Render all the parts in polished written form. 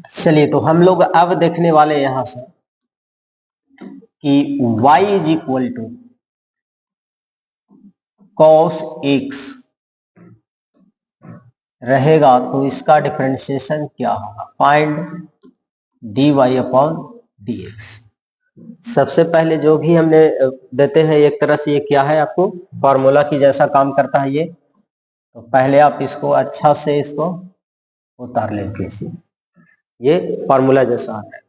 चलिए तो हम लोग अब देखने वाले यहां से कि y is equal to cos x रहेगा तो इसका डिफरेंशिएशन क्या होगा। Find dy upon dx। सबसे पहले जो भी हमने देते हैं एक तरह से ये क्या है, आपको फॉर्मूला की जैसा काम करता है ये। तो पहले आप इसको अच्छा से इसको उतार लेंगे, ये फॉर्मूला जैसा आता है।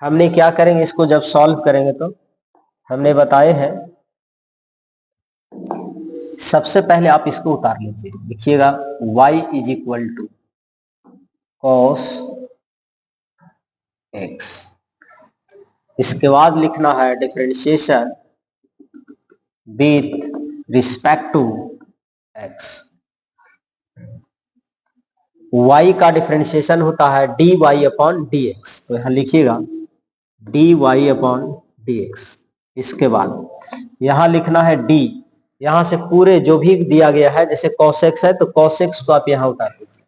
हमने क्या करेंगे, इसको जब सॉल्व करेंगे तो हमने बताए हैं सबसे पहले आप इसको उतार लीजिए। लिखिएगा y is equal to cos x. इसके बाद लिखना है differentiation with respect to x. y का डिफरेंशिएशन होता है dy अपॉन dx। तो यहां लिखिएगा dy अपॉन dx। इसके बाद यहां लिखना है d। यहां से पूरे जो भी दिया गया है, जैसे cos x है तो cos x को आप यहां उतार दीजिए।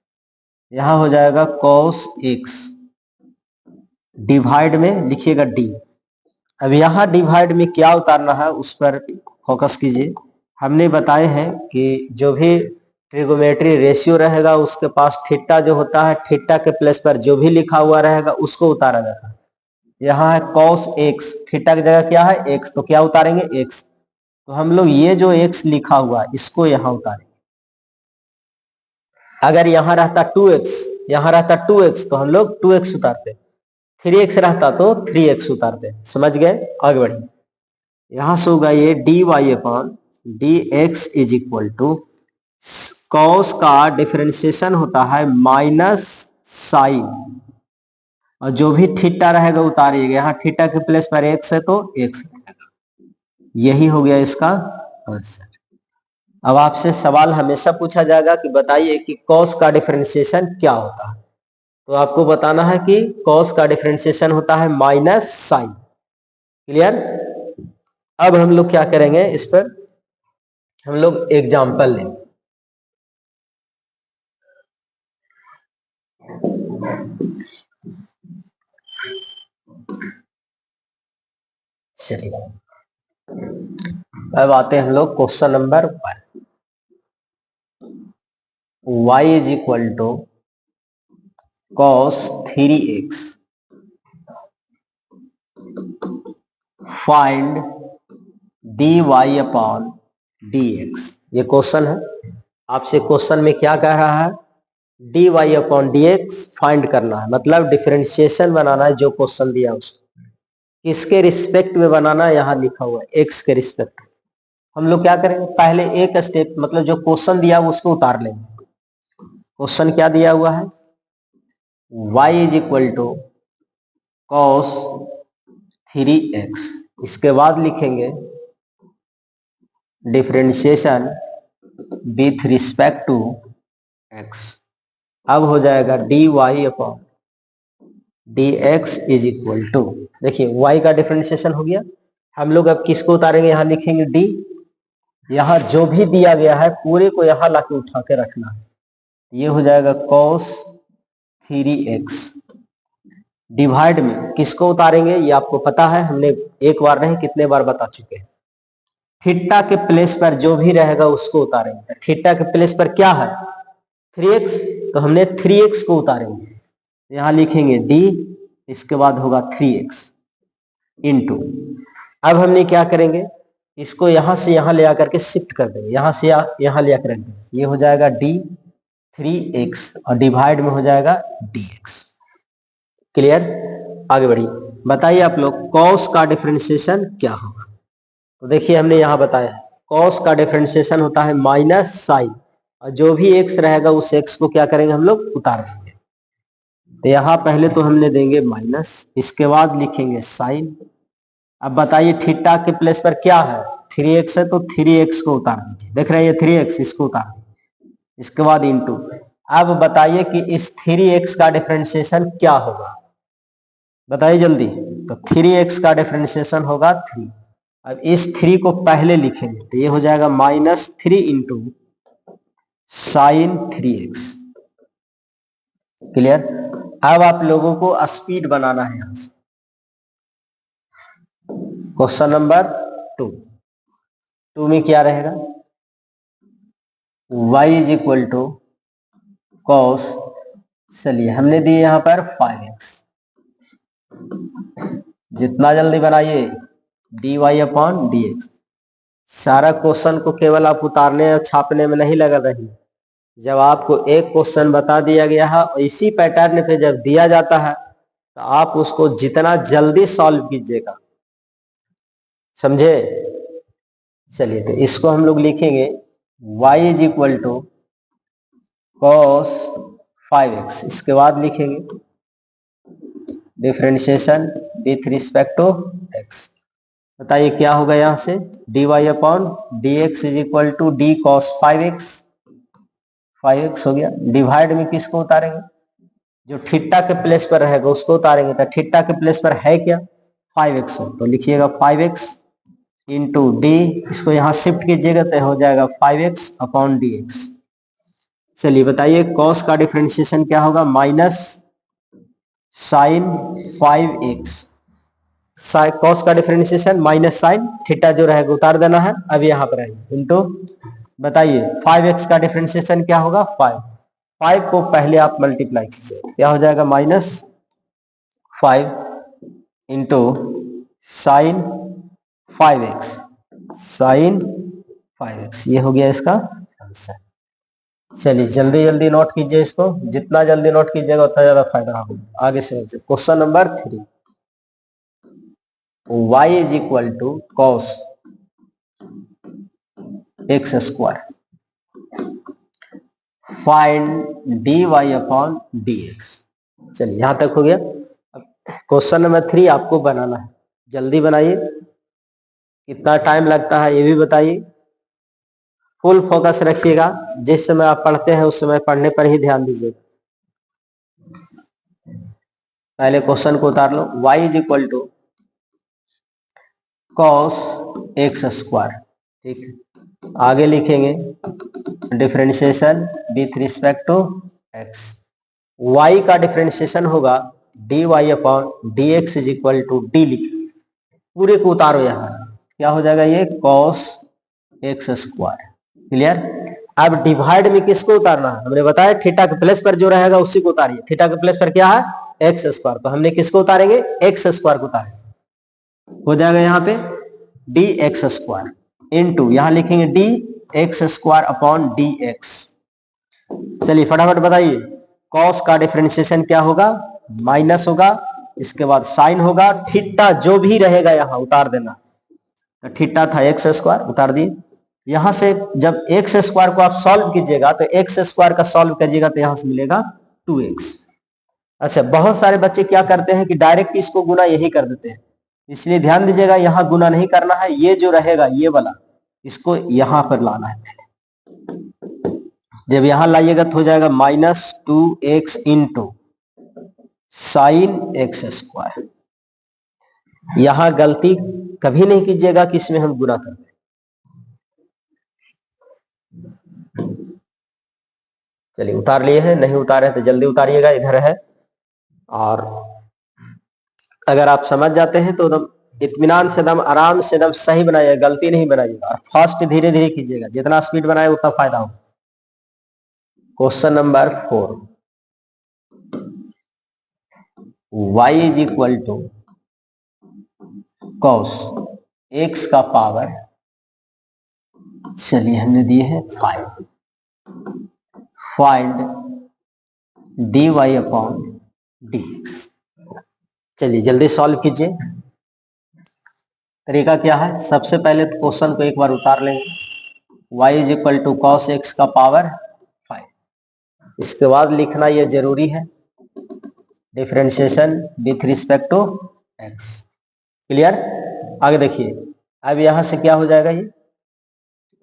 यहां हो जाएगा cos x डिवाइड में लिखिएगा d। अब यहां डिवाइड में क्या उतारना है उस पर फोकस कीजिए। हमने बताए हैं कि जो भी ट्रिगोमेट्री रेशियो रहेगा उसके पास थीटा जो होता है, थीटा के प्लेस पर जो भी लिखा हुआ रहेगा उसको उतारा जाता है। यहाँ है cos x, थीटा की जगह क्या है x, तो क्या उतारेंगे x। तो हम लोग ये जो x लिखा हुआ इसको यहाँ उतारेंगे। अगर यहाँ रहता 2x, यहाँ रहता 2x तो हम लोग 2x उतारते, 3x रहता तो 3x उतारते। समझ गए, आगे बढ़िए। यहां से होगा ये dy upon dx is equal to cos का डिफरेंशिएशन होता है माइनस साइन, और जो भी थीटा रहेगा उतारिएगा। यहाँ थीटा के प्लेस पर x है तो x रहेगा। यही हो गया इसका आंसर। अब आपसे सवाल हमेशा पूछा जाएगा कि बताइए कि कॉस का डिफरेंशिएशन क्या होता है। तो आपको बताना है कि कॉस का डिफरेंशिएशन होता है माइनस साइन। क्लियर। अब हम लोग क्या करेंगे, इस पर हम लोग एग्जाम्पल लेंगे। चलिए अब आते हैं हम लोग question number 1। y is equal to cos 3x find dy upon dx। ये क्वेश्चन है। आपसे क्वेश्चन में क्या कह रहा है, dy अपॉन dx फाइंड करना है, मतलब डिफरेंशिएशन बनाना है। जो क्वेश्चन दिया उसको किसके रिस्पेक्ट में बनाना है, यहाँ लिखा हुआ है x के रिस्पेक्ट। हम लोग क्या करेंगे, पहले एक स्टेप मतलब जो क्वेश्चन दिया उसको उतार लेंगे। क्वेश्चन क्या दिया हुआ है, y is equal to cos 3x। इसके बाद लिखेंगे differentiation with respect to x। अब हो जाएगा dy upon dx is equal to, देखिए y का डिफरेंशिएशन हो गया। हम लोग अब किसको उतारेंगे, यहाँ लिखेंगे d। यहाँ जो भी दिया गया है पूरे को यहाँ लाके उठा के रखना है। ये हो जाएगा cos 3x डिवाइड में किसको उतारेंगे, ये आपको पता है, हमने एक बार नहीं कितने बार बता चुके हैं। थीटा के प्लेस पर जो भी रहेगा उसको उतारेंगे। थीटा के प्लेस पर क्या है 3x, तो हमने 3x को उतारेंगे। यहाँ लिखेंगे d, इसके बाद होगा 3x इंटू। अब हमने क्या करेंगे, इसको यहां से यहां ले आकर के शिफ्ट कर देंगे, यहां से यहां ले आकर रख देंगे। ये हो जाएगा d 3x और डिवाइड में हो जाएगा dx। क्लियर, आगे बढ़िए। बताइए आप लोग cos का डिफरेंशिएशन क्या होगा। तो देखिए हमने यहाँ बताया cos का डिफरेंशिएशन होता है माइनस साइन, और जो भी x रहेगा उस x को क्या करेंगे हम लोग उतार देंगे। तो यहाँ पहले तो हमने देंगे माइनस, इसके बाद लिखेंगे साइन। अब बताइए थीटा के प्लेस पर क्या है 3x है तो 3x को उतार दीजिए। देख रहे हैं ये 3x, इसको उतार दीजिए। इसके बाद इंटू। अब बताइए कि इस 3x का डिफरेंशिएशन क्या होगा, बताइए जल्दी। तो 3x का डिफरेंशिएशन होगा 3। अब इस 3 को पहले लिखेंगे तो ये हो जाएगा -3 इंटू साइन 3x। क्लियर। अब आप लोगों को स्पीड बनाना है यहां से। क्वेश्चन नंबर 2 में क्या रहेगा, y is equal to cos, चलिए हमने दिए यहां पर 5x, जितना जल्दी बनाइए dy अपॉन dx। सारा क्वेश्चन को केवल आप उतारने और छापने में नहीं लगा रहिए। जब आपको एक क्वेश्चन बता दिया गया है और इसी पैटर्न पे जब दिया जाता है तो आप उसको जितना जल्दी सॉल्व कीजिएगा, समझे। चलिए तो इसको हम लोग लिखेंगे y is equal to cos 5x, इसके बाद लिखेंगे differentiation with respect to x। बताइए क्या होगा यहां से, dy upon dx is equal to d cos 5x, 5x हो गया। डिवाइड में किसको उतारेंगे, जो थीटा के प्लेस पर रहेगा उसको उतारेंगे। तो थीटा के प्लेस पर है क्या, 5x है, तो लिखिएगा 5x इंटू डी, इसको यहाँ शिफ्ट कीजिएगा तो हो जाएगा 5x अपॉन dx। चलिए बताइए कॉस का डिफरेंशिएशन क्या होगा, माइनस साइन 5x, कॉस का डिफरेंशिएशन माइनस साइन थीटा जो रहेगा उतार देना है, अब यहाँ पर आइए इंटू, बताइए 5x का डिफरेंशिएशन क्या होगा, 5 को पहले आप मल्टीप्लाई कीजिए, क्या हो जाएगा minus 5 into sine 5x, sign 5x, ये हो गया इसका आंसर। चलिए जल्दी जल्दी नोट कीजिए इसको, जितना जल्दी नोट कीजिएगा उतना ज्यादा फायदा होगा। आगे से question number 3, y is equal to cos x square, find dy upon dx। चलिए यहां तक हो गया। क्वेश्चन नंबर 3 आपको बनाना है, जल्दी बनाइए, कितना टाइम लगता है ये भी बताइए। फुल फोकस रखिएगा, जिस समय आप पढ़ते हैं उस समय पढ़ने पर ही ध्यान दीजिएगा। पहले क्वेश्चन को उतार लो, y is equal to cos x square, ठीक है। आगे लिखेंगे differentiation with respect to x, y का डिफरेंशिएशन होगा dy upon dx is equal to d, लिखेंगे पूरे को उतारो, यहाँ क्या हो जाएगा ये कॉस एक्स स्क्वायर, क्लियर। अब डिवाइड में किसको उतारना है, हमने बताया थीटा के प्लेस पर जो रहेगा उसी को उतारिए। थीटा के प्लेस पर क्या है, एक्स स्क्वायर, तो हमने किसको उतारेंगे, एक्स स्क्वायर को उतारेंगे, हो जाएगा यहाँ पे डी एक्स स्क्वायर इंटू, यहां लिखेंगे D x square upon D x. चलिए फटाफट बताइए, कॉस का डिफरेंशिएशन क्या होगा, माइनस होगा, इसके बाद साइन होगा, थीटा जो भी रहेगा यहां उतार देना, तो थीटा था एक्स स्क्वायर, उतार दिए। यहां से जब एक्स स्क्वायर को आप सॉल्व कीजिएगा तो एक्स स्क्वायर का सॉल्व करिएगा तो यहां से मिलेगा 2x। अच्छा, बहुत सारे बच्चे क्या करते हैं कि डायरेक्ट इसको गुना यही कर देते हैं, इसलिए ध्यान दीजिएगा यहां गुना नहीं करना है, ये जो रहेगा ये वाला इसको यहां पर लाना है पहले। जब यहां लाइएगा तो हो जाएगा minus 2x into sine x square. यहां गलती कभी नहीं कीजिएगा कि इसमें हम गुना करते हैं। चलिए उतार लिए हैं, नहीं उतारे तो जल्दी उतारिएगा, इधर है। और अगर आप समझ जाते हैं तो एकदम इत्मीनान से, एकदम आराम से, एकदम सही बनाइएगा, गलती नहीं बनाइएगा, और फास्ट धीरे धीरे कीजिएगा, जितना स्पीड बनाए उतना फायदा हो। Question number 4, y is equal to cos x का पावर, चलिए हमने दिए हैं 5, फाइंड dy अपॉन dx। चलिए जल्दी सॉल्व कीजिए। तरीका क्या है, सबसे पहले तो क्वेश्चन को एक बार उतार लेंगे, y is equal to cos x का पावर 5, इसके बाद लिखना यह जरूरी है differentiation with respect to x, clear. आगे देखिए, अब यहां से क्या हो जाएगा, ये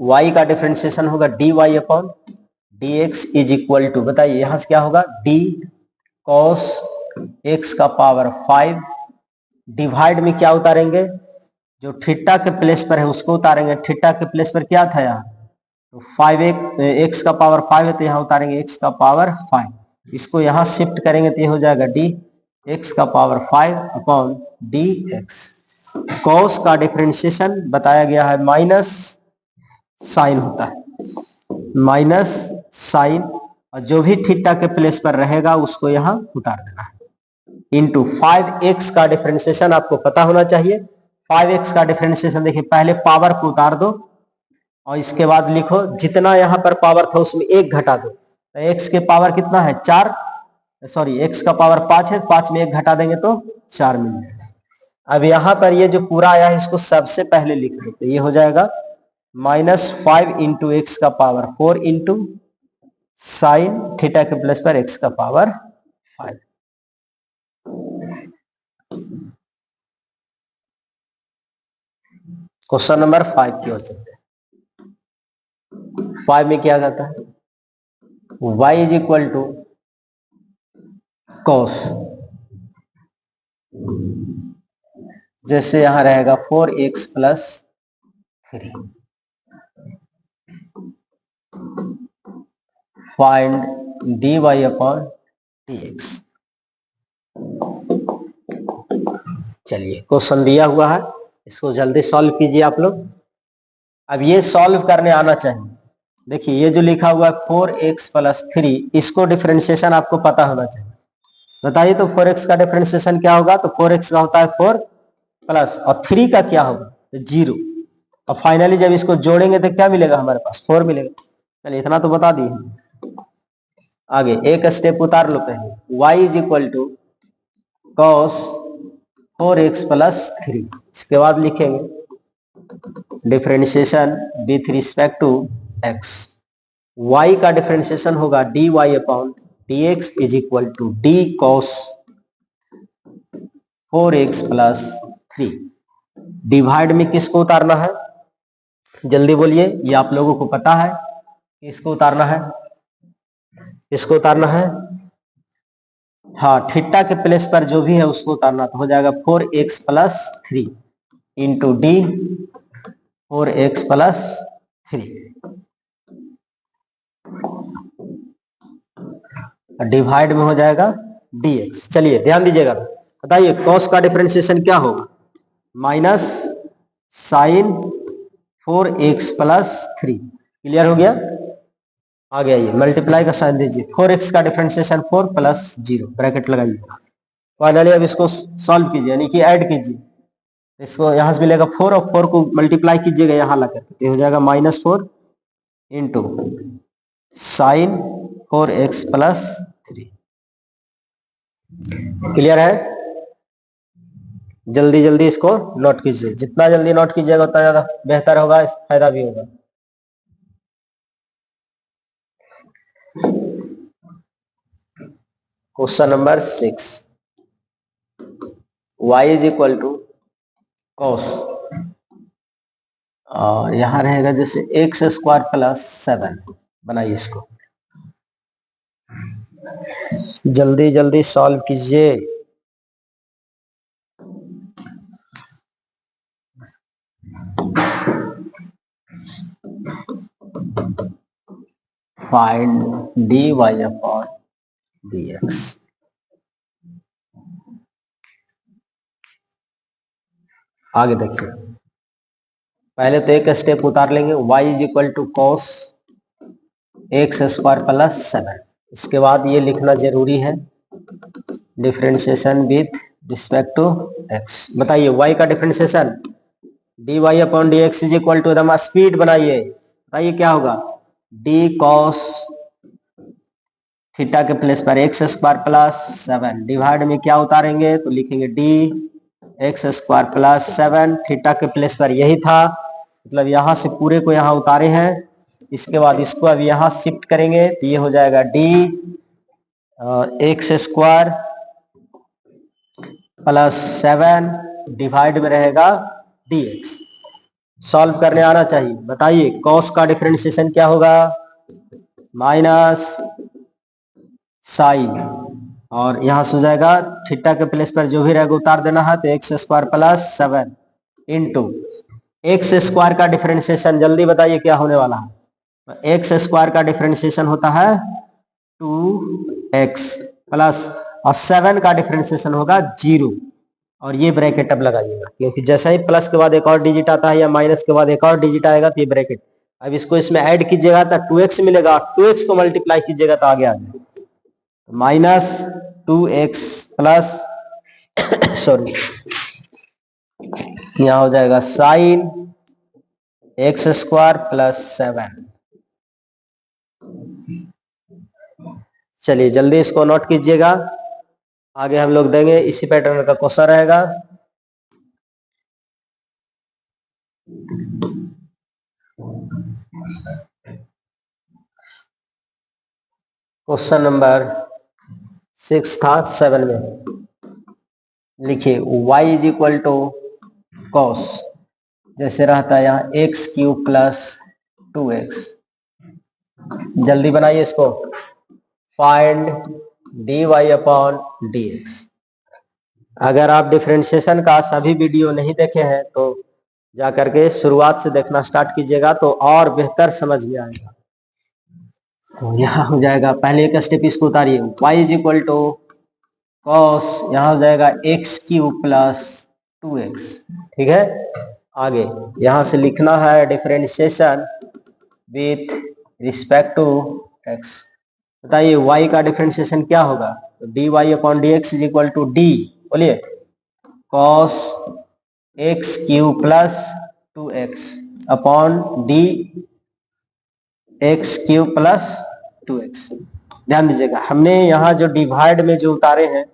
y का डिफरेंशिएशन होगा dy upon dx is equal to, बताइए यहां से क्या होगा, d cos x का पावर 5, डिवाइड में क्या उतारेंगे, जो थीटा के प्लेस पर है उसको उतारेंगे। थीटा के प्लेस पर क्या था यहाँ, तो 5x का पावर 5 है, तो यहाँ उतारेंगे x का पावर 5, इसको यहां शिफ्ट करेंगे तो ये हो जाएगा डी एक्स का power 5 upon D x. Cos का डिफरेंशिएशन बताया गया है माइनस साइन होता है, माइनस साइन, और जो भी थीटा के प्लेस पर रहेगा उसको यहां उतार देना है, इंटू 5x का डिफरेंशिएशन आपको पता होना चाहिए। 5x का डिफरेंशिएशन देखिए, पहले पावर को उतार दो और इसके बाद लिखो जितना यहाँ पर पावर था उसमें एक घटा दो, तो x के पावर कितना है 4, सॉरी x का पावर 5 है, 5 में एक घटा देंगे तो 4 मिल जाएगा। अब यहाँ पर ये जो पूरा आया है इसको सबसे पहले लिख लो, तो ये हो जाएगा -5 इंटू एक्स का पावर 4 इंटू साइन थीटा के प्लेस पर x का पावर 5। क्वेश्चन नंबर 5 की ओर चलते हैं। 5 में क्या कहता है, y is equal to cos, जैसे यहां रहेगा 4x plus 3, find dy upon dx। चलिए क्वेश्चन दिया हुआ है, इसको जल्दी सॉल्व कीजिए आप लोग। अब ये सॉल्व करने आना चाहिए। देखिए ये जो लिखा हुआ है 4x प्लस 3, इसको डिफरेंशिएशन आपको पता होना चाहिए। बताइए तो 4x का डिफरेंशिएशन क्या होगा, तो 4x का होता है 4 प्लस, और 3 का क्या होगा तो 0, और फाइनली जब इसको जोड़ेंगे तो क्या मिलेगा हमारे पास 4 मिलेगा। चलिए इतना तो बता दिए। आगे एक स्टेप उतार लो पहले, y is equal to cos 4x plus 3, इसके बाद लिखेंगे differentiation with respect to x। y का डिफरेंशिएशन होगा dy upon dx is equal to d cos 4x plus 3। Divide में किसको उतारना है, जल्दी बोलिए, ये आप लोगों को पता है किसको उतारना है, किसको उतारना है, हाँ थीटा के प्लेस पर जो भी है उसको उतारना, तो हो जाएगा 4x plus 3 into D 4x plus 3, divide में हो जाएगा dx। चलिए ध्यान दीजिएगा, बताइए कॉस का डिफरेंशिएशन क्या होगा, minus sign 4x plus 3। Clear हो गया। आ गया, ये मल्टीप्लाई का साइन दीजिए, 4x का डिफरेंशिएशन 4 प्लस 0 ब्रैकेट लगाइए। फाइनली अब इसको सॉल्व कीजिए, यानी कि ऐड कीजिए, इसको यहां से मिलेगा 4 और 4 को मल्टीप्लाई कीजिएगा यहां लगा तो हो जाएगा -4 into sine 4x plus 3। Clear है। जल्दी जल्दी इसको नोट कीजिए, जितना जल्दी नोट कीजिएगा उतना ज्यादा बेहतर होगा, फायदा भी होगा। Question number 6, y is equal to cos, और यहां रहेगा जैसे एक्स स्क्वायर प्लस 7। बनाइए इसको, जल्दी जल्दी सॉल्व कीजिए। Find dy upon dx। आगे देखिए, पहले तो एक स्टेप उतार लेंगे, y is equal to cos x square plus 7। इसके बाद ये लिखना जरूरी है differentiation with respect to x। बताइए y का differentiation dy upon dx is equal to, एकदम स्पीड बनाइए, बताइए क्या होगा, d cos थीटा के प्लेस पर एक्स स्क्वायर प्लस 7, डिवाइड में क्या उतारेंगे तो लिखेंगे d x square plus 7, theta के प्लेस पर यही था, मतलब यहां से पूरे को यहां उतारे हैं। इसके बाद इसको अब यहां शिफ्ट करेंगे तो ये हो जाएगा d x square plus 7, divide में रहेगा dx। सॉल्व करने आना चाहिए। बताइए कॉस का डिफरेंशिएशन क्या होगा, माइनस साइन, और यहां से हो जाएगा थीटा के प्लेस पर जो भी रहेगा उतार देना है, तो x square plus 7 into x square का डिफरेंशिएशन जल्दी बताइए क्या होने वाला है, एक्स स्क्वायर का डिफरेंशिएशन होता है 2x प्लस और 7 का डिफरेंशिएशन होगा 0 और ये ब्रैकेट अब लगाइएगा, क्योंकि जैसा ही प्लस के बाद एक और डिजिट आता है या माइनस के बाद एक और डिजिट आएगा तो ये ब्रैकेट, अब इसको इसमें ऐड कीजिएगा तो 2x मिलेगा, 2x को मल्टीप्लाई कीजिएगा तो आगे आ जाएगा माइनस 2x प्लस सॉरी यहाँ हो जाएगा साइन एक्स स्क्वायर प्लस 7। चलिए जल्दी इसको नोट कीजिएगा, आगे हम लोग देंगे इसी पैटर्न का क्वेश्चन रहेगा। क्वेश्चन नंबर 6 था 7 में, लिखिए y is equal to cos, जैसे रहता है यहाँ एक्स क्यूब प्लस 2x। जल्दी बनाइए इसको, फाइंड dy अपॉन dx। अगर आप डिफरेंशिएशन का सभी वीडियो नहीं देखे हैं तो जा करके शुरुआत से देखना स्टार्ट कीजिएगा तो और बेहतर समझ में आएगा। तो यहाँ हो जाएगा, पहले एक स्टेप इसको उतारिए, y is equal to cos, यहाँ हो जाएगा एक्स क्यूब प्लस 2x। ठीक है, आगे यहाँ से लिखना है differentiation with respect to x। बताइए y का डिफरेंशिएशन क्या होगा, तो dy upon D X is equal to D, बोलिए cos X cube plus 2x upon D X cube plus 2x। ध्यान दीजिएगा, हमने यहाँ जो डिवाइड में जो उतारे हैं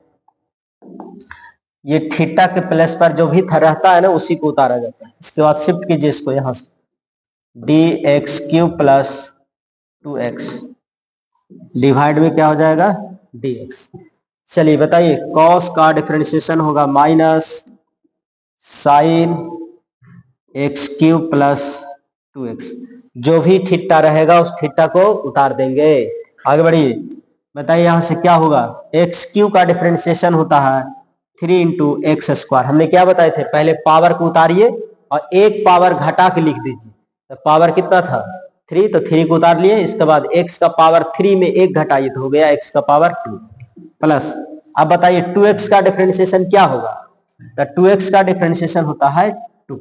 ये थीटा के प्लेस पर जो भी रहता है ना उसी को उतारा जाता है। इसके बाद शिफ्ट कीजिए इसको यहाँ से, D X cube plus 2x divide में क्या हो जाएगा dx। चलिए बताइए, कॉस का डिफरेंशिएशन होगा minus sine x cube plus 2x। जो भी थीटा रहेगा उस थीटा को उतार देंगे। आगे बढ़िए, बताइए यहाँ से क्या होगा, एक्स क्यूब का डिफरेंशिएशन होता है 3 इंटू एक्स स्क्वायर। हमने क्या बताए थे, पहले पावर को उतारिए और एक पावर घटा के लिख दीजिए, तो पावर कितना था 3, तो 3 को उतार लिए, इसके बाद x का पावर 3 में एक घटाइए तो हो गया x का पावर 2 प्लस। अब बताइए 2x का डिफरेंशिएशन क्या होगा, तो 2x का डिफरेंशिएशन होता है 2।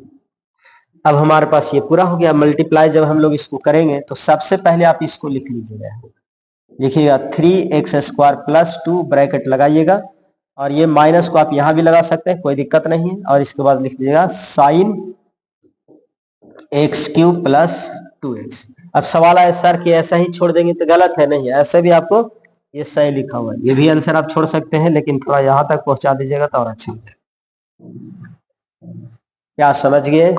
अब हमारे पास ये पूरा हो गया, मल्टीप्लाई जब हम लोग इसको करेंगे तो सबसे पहले आप इसको लिख लीजिएगा, लिखिएगा 3x स्क्वायर प्लस 2 ब्रैकेट लगाइएगा, और ये माइनस को आप यहाँ भी लगा सकते हैं, कोई दिक्कत नहीं है, और इसके बाद लिख दीजिएगा sine x cube plus 2x। अब सवाल है सर कि ऐसा ही छोड़ देंगे तो गलत है, नहीं ऐसे भी आपको ये सही लिखा हुआ है, ये भी आंसर आप छोड़ सकते हैं, लेकिन थोड़ा यहाँ तक पहुंचा दीजिएगा तो और अच्छा हो जाएगा। क्या समझ गए,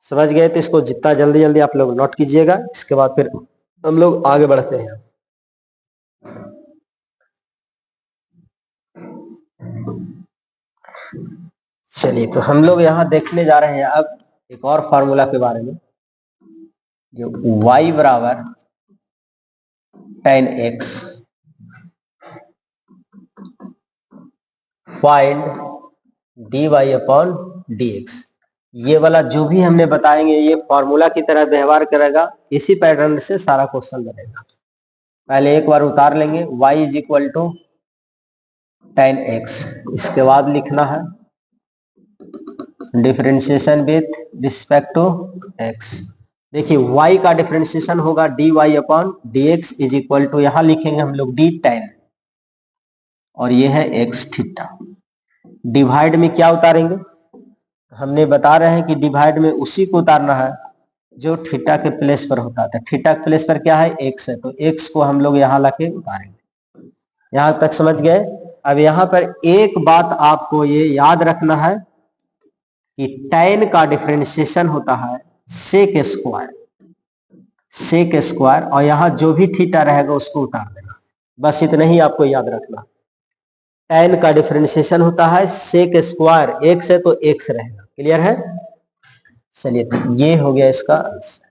समझ गए तो इसको जितना जल्दी जल्दी आप लोग नोट कीजिएगा, इसके बाद फिर हम लोग आगे बढ़ते हैं। चलिए तो हम लोग यहाँ देखने जा रहे हैं अब एक और फार्मूला के बारे में, जो y बराबर tan x find dy upon dx। ये वाला जो भी हमने बताएंगे ये फॉर्मूला की तरह व्यवहार करेगा, इसी पैटर्न से सारा क्वेश्चन बनेगा। पहले एक बार उतार लेंगे, y is equal to tan x, इसके बाद लिखना है differentiation with respect to x। देखिए y का डिफरेंशिएशन होगा dy upon dx is equal to, यहां लिखेंगे हम लोग d tan, और ये है x थीटा। डिवाइड में क्या उतारेंगे, हमने बता रहे हैं कि डिवाइड में उसी को उतारना है जो थीटा के प्लेस पर होता है। थीटा के प्लेस पर क्या है x है, तो x को हम लोग यहाँ लाके उतारेंगे। यहां तक समझ गए। अब यहाँ पर एक बात आपको ये याद रखना है कि tan का डिफरेंशिएशन होता है सेक स्क्वायर, सेक स्क्वायर, और यहाँ जो भी थीटा रहेगा उसको उतार देना, बस इतना ही आपको याद रखना। tan का डिफरेंशिएशन होता है सेक स्क्वायर, x है तो x रहेगा, क्लियर है। चलिए तो ये हो गया इसका आंसर,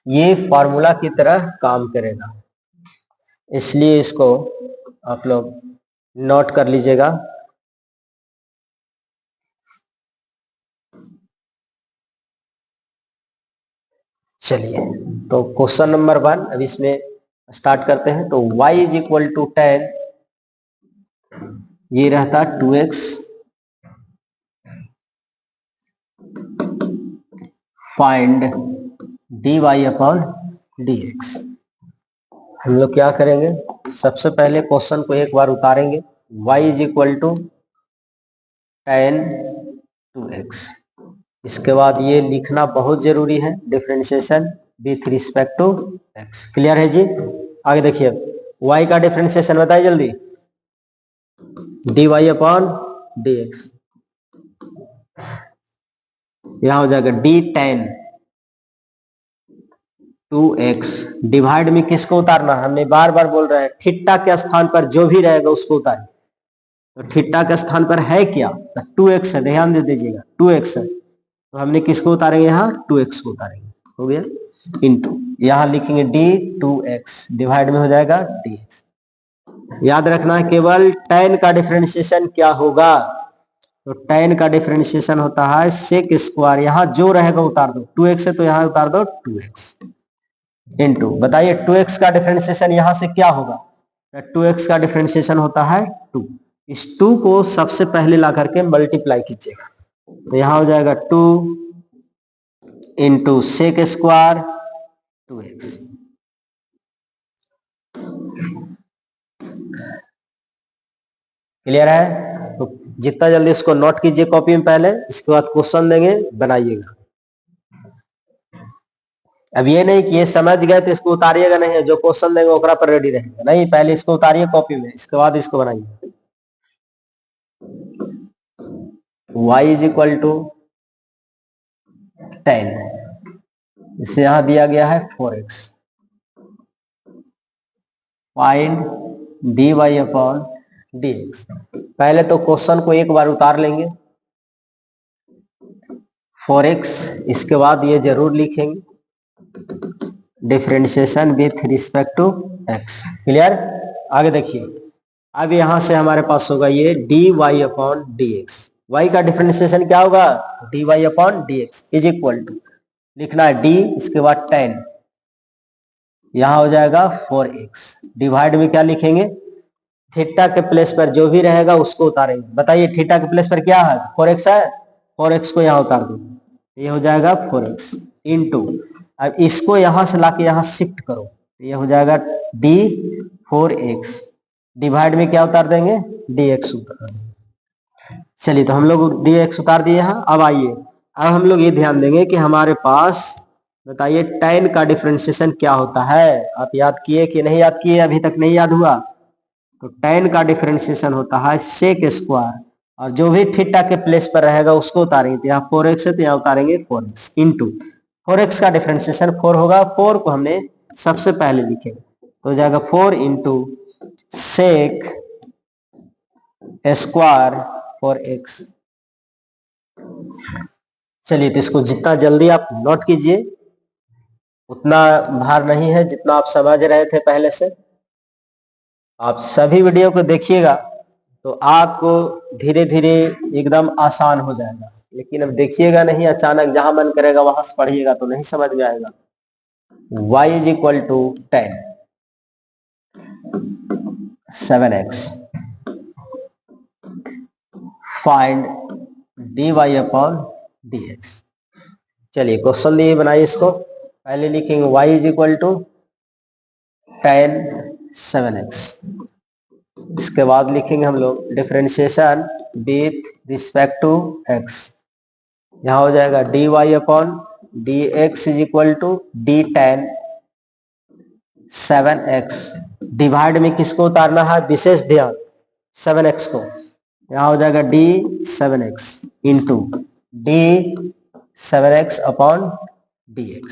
ये फॉर्मूला की तरह काम करेगा, इसलिए इसको आप लोग नोट कर लीजिएगा। चलिए तो क्वेश्चन नंबर 1, अब इसमें स्टार्ट करते हैं तो y इज इक्वल टू 10, ये रहता 2x, find dy upon dx। हम लोग क्या करेंगे, सबसे पहले क्वेश्चन को एक बार उतारेंगे, y is equal to 10 2x। इसके बाद ये लिखना बहुत जरूरी है, differentiation with respect to x। Clear है जी? आगे देखिए, y का डिफरेंशिएशन बताइए जल्दी, dy अपॉन dx। यहां हो जाएगा d10 2x, डिवाइड में किसको उतारना, हमने बार बार बोल रहे हैं थीटा के स्थान पर जो भी रहेगा उसको उतारें। तो थीटा के स्थान पर है क्या, 2x है, ध्यान दे दीजिएगा 2x है, तो हमने किसको उतारेंगे, यहाँ 2x को उतारेंगे, हो गया, इंटू यहाँ लिखेंगे d2x, डिवाइड में हो जाएगा dx। याद रखना है केवल tan का डिफरेंशिएशन क्या होगा, तो tan का डिफरेंशिएशन होता है sec स्क्वायर, यहाँ जो रहेगा उतार दो, 2x है तो यहाँ उतार दो 2x, इंटू बताइए 2x का डिफरेंशिएशन यहाँ से क्या होगा, 2x का डिफरेंशिएशन होता है 2, इस 2 को सबसे पहले ला करके मल्टीप्लाई कीजिएगा, तो यहाँ हो जाएगा 2 into sec square 2x। Clear है? तो जितना जल्दी इसको नोट कीजिए कॉपी में पहले, इसके बाद क्वेश्चन देंगे बनाइएगा। अब ये नहीं कि ये समझ गए तो इसको उतारिएगा नहीं, जो क्वेश्चन देंगे ओकरा पर रेडी रहेगा, नहीं, पहले इसको उतारिए कॉपी में, इसके बाद इसको बनाइए। y इज इक्वल टू 10, इसे यहां दिया गया है 4x, find dy upon dx। पहले तो क्वेश्चन को एक बार उतार लेंगे 4x, इसके बाद ये जरूर लिखेंगे differentiation with respect to x। Clear? आगे देखिए, अब यहां से हमारे पास होगा ये dy अपॉन dx, y का डिफरेंशिएशन क्या होगा, dy upon dx is equal to, लिखना है d, इसके बाद 10, यहां हो जाएगा 4x, डिवाइड में क्या लिखेंगे, थीटा के प्लेस पर जो भी रहेगा उसको उतारेंगे। बताइए थीटा के प्लेस पर क्या है, 4x है, 4x को यहाँ उतार दो, ये हो जाएगा 4x इंटू, अब इसको यहां से लाके यहां शिफ्ट करो, ये हो जाएगा d4x, डिवाइड में क्या उतार देंगे, dx उतार देंगे। चलिए तो हम लोग dx उतार दिए हैं। अब आइए, अब हम लोग ये ध्यान देंगे कि हमारे पास, बताइए tan का डिफरेंशिएशन क्या होता है, आप याद किए कि नहीं याद किए, अभी तक नहीं याद हुआ, तो tan का डिफरेंशिएशन होता है सेक स्क्वायर, और जो भी थीटा के प्लेस पर रहेगा उसको उतारेंगे, तो यहाँ 4x है तो यहाँ उतारेंगे 4x इंटू 4x का डिफरेंशिएशन 4 होगा, 4 को हमने सबसे पहले लिखेंगे, तो हो जाएगा 4 इंटू सेक स्क्वायर 4x। चलिए तो इसको जितना जल्दी आप नोट कीजिए, उतना भार नहीं है जितना आप समझ रहे थे पहले से। आप सभी वीडियो को देखिएगा तो आपको धीरे धीरे एकदम आसान हो जाएगा, लेकिन अब देखिएगा नहीं, अचानक जहां मन करेगा वहां से पढ़िएगा तो नहीं समझ में आएगा। y is equal to 10 7x, find dy upon dx। चलिए क्वेश्चन दिए, बनाइए इसको, पहले लिखेंगे y is equal to 10 7x, इसके बाद लिखेंगे हम लोग differentiation with respect to x, यहाँ हो जाएगा dy upon dx is equal to d10 7x, divide में किसको उतारना है, विशेष ध्यान 7x को, यहाँ हो जाएगा d 7x into d 7x upon dx।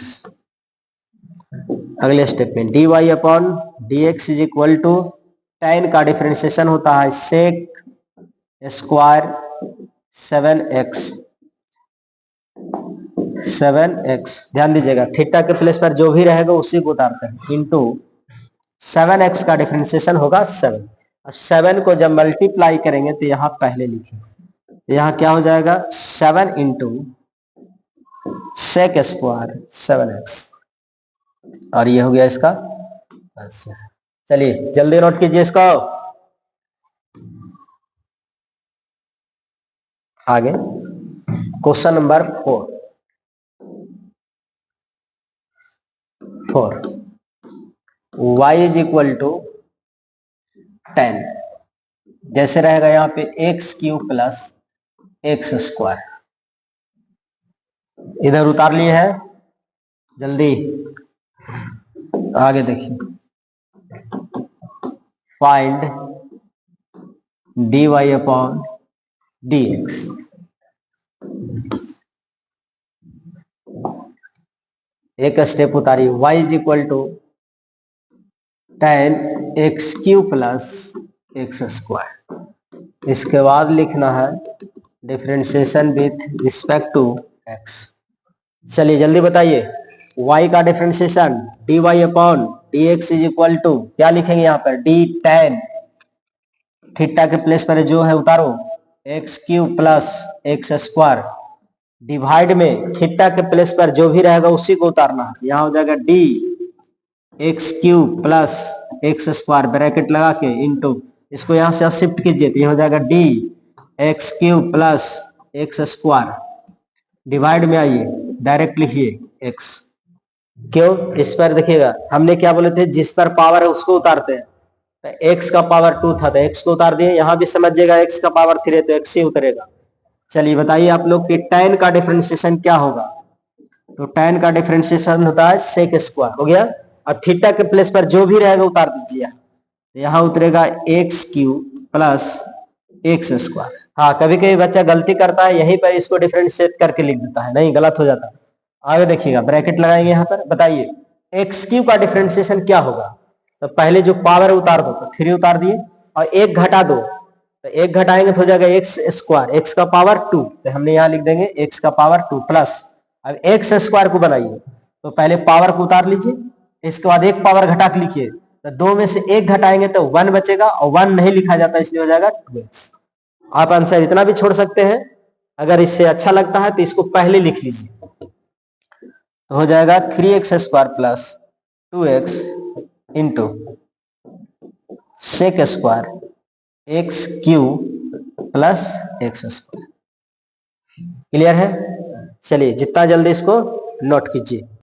अगले स्टेप में dy upon dx is equal to, tan का डिफरेंशिएशन होता है सेक स्क्वायर 7x, ध्यान दीजिएगा थीटा के प्लेस पर जो भी रहेगा उसी को उतारते हैं, इंटू 7x का डिफरेंशिएशन होगा 7, और 7 को जब मल्टीप्लाई करेंगे तो यहाँ पहले लिखेंगे, यहाँ क्या हो जाएगा 7 इंटू सेक स्क्वायर 7x, और ये हो गया इसका अच्छा, चलिए जल्दी नोट कीजिए इसको। आगे question number 4 y is equal to 10, जैसे रहेगा यहाँ पे x cube plus x square, इधर उतार लिए है, जल्दी आगे देखिए। फाइंड dy अपॉन dx, एक स्टेप उतारी, y is equal to 10 x cube plus x square, इसके बाद लिखना है differentiation with respect to x। चलिए जल्दी बताइए, y का differentiation dy upon dx is equal to क्या लिखेंगे यहाँ पर, d tan थीटा के प्लेस पर जो है उतारो, x cube plus x square divide में थीटा के प्लेस पर जो भी रहेगा उसी को उतारना है, यहाँ हो जाएगा D X cube plus x square bracket लगा के इंटू, इसको यहाँ से शिफ्ट कीजिए तो ये हो जाएगा D X cube plus x square, divide में आइए डायरेक्ट लिखिए एक्स। क्यों, इस पर देखिएगा हमने क्या बोले थे, जिस पर पावर है उसको उतारते हैं, तो एक्स का पावर 2 था तो एक्स को उतार दिए, यहां भी समझिएगा एक्स का पावर 3 है तो एक्स ही उतरेगा। चलिए बताइए आप लोग कि tan का डिफरेंशिएशन क्या होगा, तो tan का डिफरेंशिएशन होता है सेक स्क्वायर, हो गया। और थीटा के प्लेस पर जो भी रहेगा उतार दीजिए, यहाँ उतरेगा x cube plus x square. हाँ कभी कभी बच्चा गलती करता है, यहीं पर इसको डिफरेंशिएट करके लिख देता है, नहीं गलत हो जाता है। आगे देखिएगा ब्रैकेट लगाएंगे यहाँ पर, बताइए एक्स क्यूब का डिफरेंशिएशन क्या होगा, तो पहले जो पावर उतार दो, तो 3 उतार दिए और एक घटा दो, तो एक घटाएंगे तो हो जाएगा एक्स स्क्वायर, एक्स का पावर 2, तो हमने यहाँ लिख देंगे एक्स का पावर 2 प्लस, अब एक्स स्क्वायर को बनाइए तो पहले पावर को उतार लीजिए, इसके बाद एक पावर घटा के लिखिए, तो 2 में से एक घटाएंगे तो 1 बचेगा और 1 नहीं लिखा जाता इसलिए हो जाएगा 2x। आप आंसर इतना भी छोड़ सकते हैं, अगर इससे अच्छा लगता है तो इसको पहले लिख लीजिए, तो हो जाएगा 3x square plus 2x into sec square x cube plus x square. Clear है, चलिए जितना जल्दी इसको नोट कीजिए।